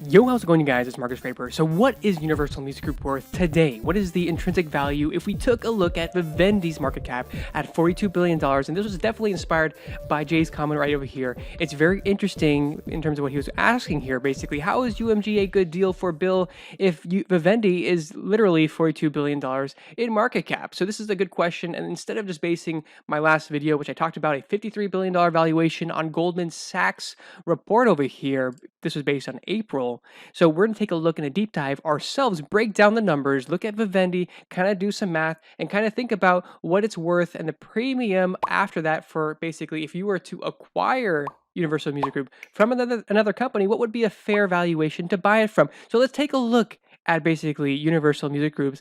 Yo, how's it going, you guys? It's Marcus Draper. So what is Universal Music Group worth today? What is the intrinsic value if we took a look at Vivendi's market cap at $42 billion? And this was definitely inspired by Jay's comment right over here. It's very interesting in terms of what he was asking here. Basically, how is UMG a good deal for Bill if Vivendi is literally $42 billion in market cap? So this is a good question. And instead of just basing my last video, which I talked about a $53 billion valuation on Goldman Sachs report over here, this was based on April. So we're going to take a look in a deep dive ourselves, break down the numbers, look at Vivendi, kind of do some math, and kind of think about what it's worth and the premium after that for basically if you were to acquire Universal Music Group from another company, what would be a fair valuation to buy it from? So let's take a look at basically Universal Music Group's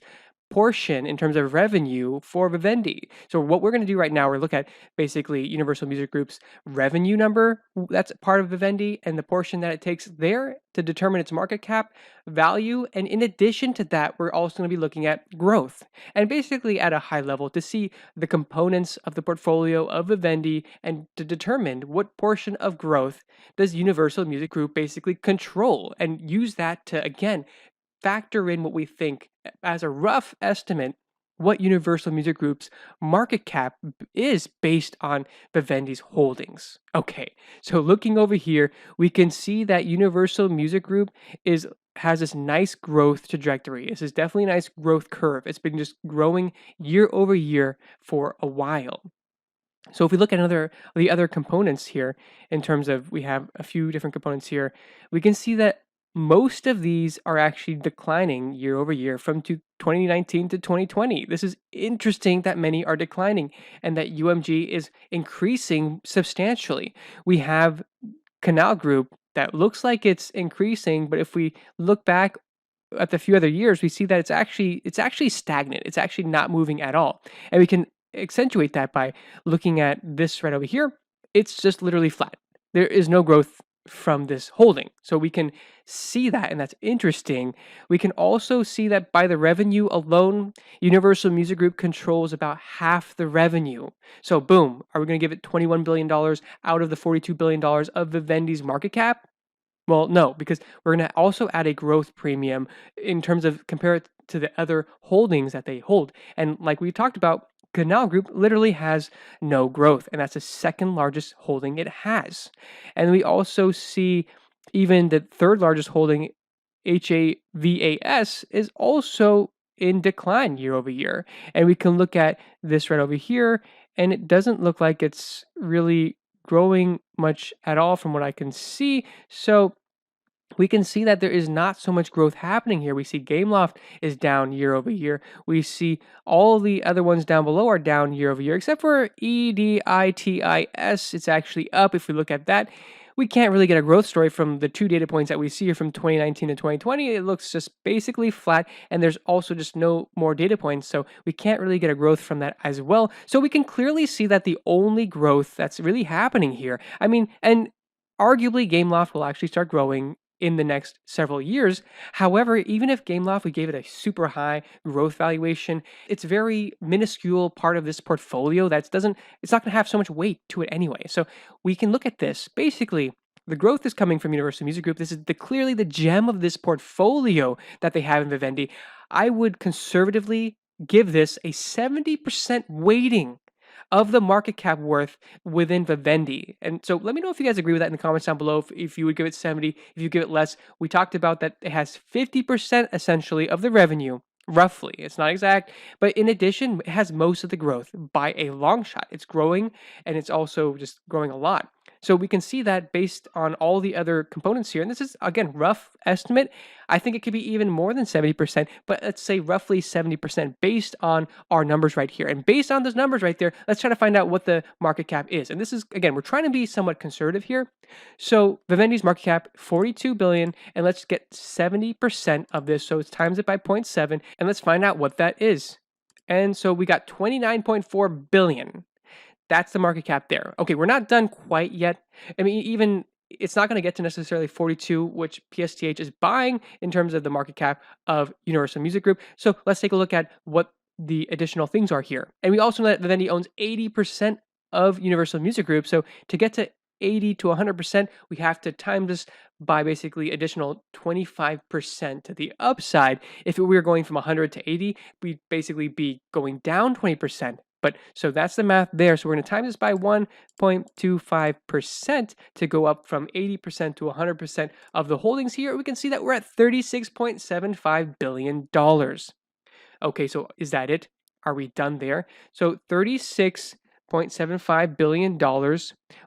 portion in terms of revenue for Vivendi. So what we're going to do right now, we're look at basically Universal Music Group's revenue number that's part of Vivendi and the portion that it takes there to determine its market cap value. And in addition to that, we're also going to be looking at growth and basically at a high level to see the components of the portfolio of Vivendi and to determine what portion of growth does Universal Music Group basically control and use that to, again, factor in what we think as a rough estimate what Universal Music Group's market cap is based on Vivendi's holdings. Okay, so looking over here, we can see that Universal Music Group has this nice growth trajectory. This is definitely a nice growth curve. It's been just growing year over year for a while. So if we look at the other components here, in terms of we have a few different components here, we can see that most of these are actually declining year over year from 2019 to 2020. This is interesting that many are declining and that UMG is increasing substantially. We have Canal Group that looks like it's increasing, but if we look back at the few other years, we see that it's actually stagnant. It's actually not moving at all. And we can accentuate that by looking at this right over here. It's just literally flat. There is no growth from this holding. So we can see that, and that's interesting. We can also see that by the revenue alone, Universal Music Group controls about half the revenue. So boom, are we going to give it $21 billion out of the $42 billion of Vivendi's market cap? Well, no, because we're going to also add a growth premium in terms of compare it to the other holdings that they hold. And like we talked about, Canal Group literally has no growth, and that's the second largest holding it has. And we also see even the third largest holding, HAVAS, is also in decline year over year. And we can look at this right over here, and it doesn't look like it's really growing much at all from what I can see. So we can see that there is not so much growth happening here. We see Gameloft is down year over year. We see all the other ones down below are down year over year, except for EDITIS. It's actually up. If we look at that, we can't really get a growth story from the two data points that we see here from 2019 to 2020. It looks just basically flat, and there's also just no more data points, so we can't really get a growth from that as well. So we can clearly see that the only growth that's really happening here, I mean, and arguably Gameloft will actually start growing in the next several years. However, even if Gameloft, we gave it a super high growth valuation, it's very minuscule part of this portfolio it's not going to have so much weight to it anyway. So we can look at this. Basically, the growth is coming from Universal Music Group. This is clearly the gem of this portfolio that they have in Vivendi. I would conservatively give this a 70% weighting of the market cap worth within Vivendi. And so let me know if you guys agree with that in the comments down below, if you would give it 70, if you give it less. We talked about that it has 50% essentially of the revenue, roughly. It's not exact, but in addition, it has most of the growth by a long shot. It's growing, and it's also just growing a lot. So we can see that based on all the other components here, and this is, again, rough estimate. I think it could be even more than 70%, but let's say roughly 70% based on our numbers right here. And based on those numbers right there, let's try to find out what the market cap is. And this is, again, we're trying to be somewhat conservative here. So Vivendi's market cap, 42 billion, and let's get 70% of this. So it's times it by 0.7, and let's find out what that is. And so we got 29.4 billion. That's the market cap there. Okay, we're not done quite yet. I mean, even it's not going to get to necessarily 42, which PSTH is buying in terms of the market cap of Universal Music Group. So let's take a look at what the additional things are here. And we also know that Vivendi owns 80% of Universal Music Group. So to get to 80 to 100%, we have to time this by basically additional 25% to the upside. If we were going from 100 to 80, we'd basically be going down 20%. But so that's the math there. So we're going to time this by 1.25% to go up from 80% to 100% of the holdings here. We can see that we're at $36.75 billion. Okay, so is that it? Are we done there? So $36.75 billion.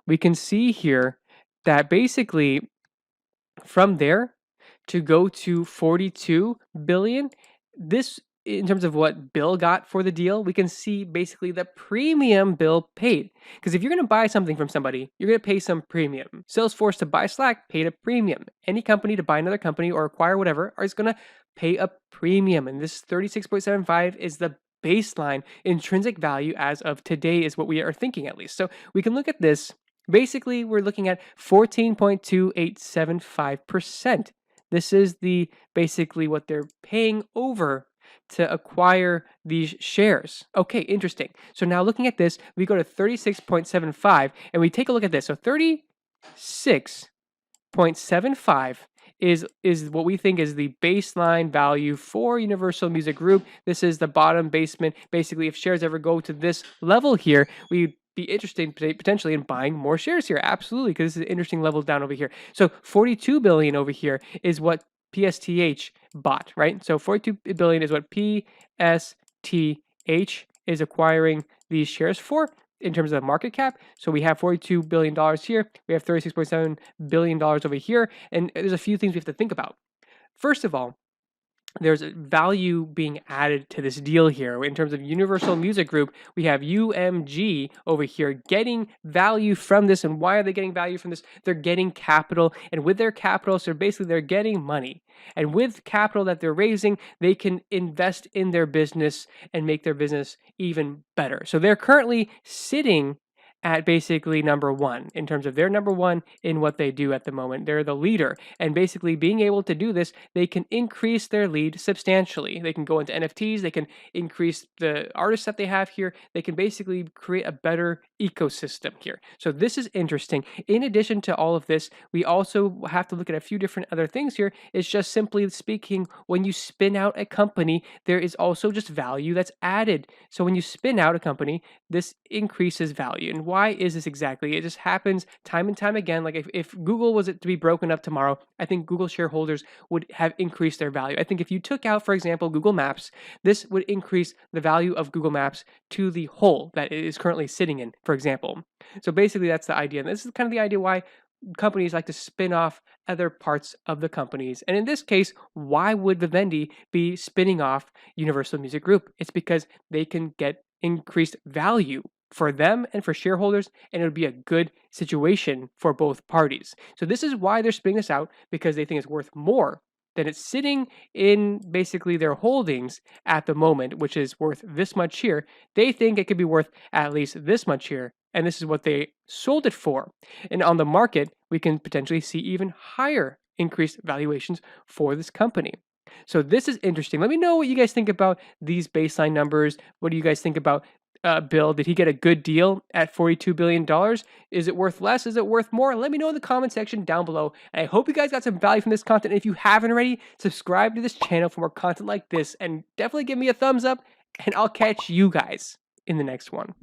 We can see here that basically from there to go to 42 billion, this in terms of what Bill got for the deal, we can see basically the premium Bill paid. Because if you're going to buy something from somebody, you're going to pay some premium. Salesforce to buy Slack paid a premium. Any company to buy another company or acquire whatever is going to pay a premium. And this 36.75 is the baseline intrinsic value as of today, is what we are thinking at least. So we can look at this. Basically, we're looking at 14.2875%. This is the basically what they're paying over to acquire these shares. Okay, interesting. So now looking at this, we go to 36.75 and we take a look at this. So 36.75 is what we think is the baseline value for Universal Music Group. This is the bottom basement. Basically, if shares ever go to this level here, we be interested potentially in buying more shares here. Absolutely, because this is an interesting level down over here. So 42 billion over here is what PSTH bought, right? So 42 billion is what PSTH is acquiring these shares for in terms of market cap. So we have $42 billion here. We have $36.7 billion over here. And there's a few things we have to think about. First of all, there's value being added to this deal here. In terms of Universal Music Group, we have UMG over here getting value from this. And why are they getting value from this? They're getting capital. And with their capital, so basically they're getting money. And with capital that they're raising, they can invest in their business and make their business even better. So they're currently sitting at basically number one in terms of they're number one in what they do at the moment. They're the leader. And basically being able to do this, they can increase their lead substantially. They can go into NFTs. They can increase the artists that they have here. They can basically create a better ecosystem here. So this is interesting. In addition to all of this, we also have to look at a few different other things here. It's just simply speaking, when you spin out a company, there is also just value that's added. So when you spin out a company, this increases value. And why is this exactly? It just happens time and time again. Like if Google was to be broken up tomorrow, I think Google shareholders would have increased their value. I think if you took out, for example, Google Maps, this would increase the value of Google Maps to the hole that it is currently sitting in, for example. So basically that's the idea. And this is kind of the idea why companies like to spin off other parts of the companies. And in this case, why would Vivendi be spinning off Universal Music Group? It's because they can get increased value for them and for shareholders, and it would be a good situation for both parties. So this is why they're spinning this out, because they think it's worth more than it's sitting in basically their holdings at the moment, which is worth this much here. They think it could be worth at least this much here, and this is what they sold it for. And on the market, we can potentially see even higher increased valuations for this company. So this is interesting. Let me know what you guys think about these baseline numbers. What do you guys think about Bill? Did he get a good deal at $42 billion? Is it worth less? Is it worth more? Let me know in the comment section down below. And I hope you guys got some value from this content. And if you haven't already, subscribe to this channel for more content like this. And definitely give me a thumbs up. And I'll catch you guys in the next one.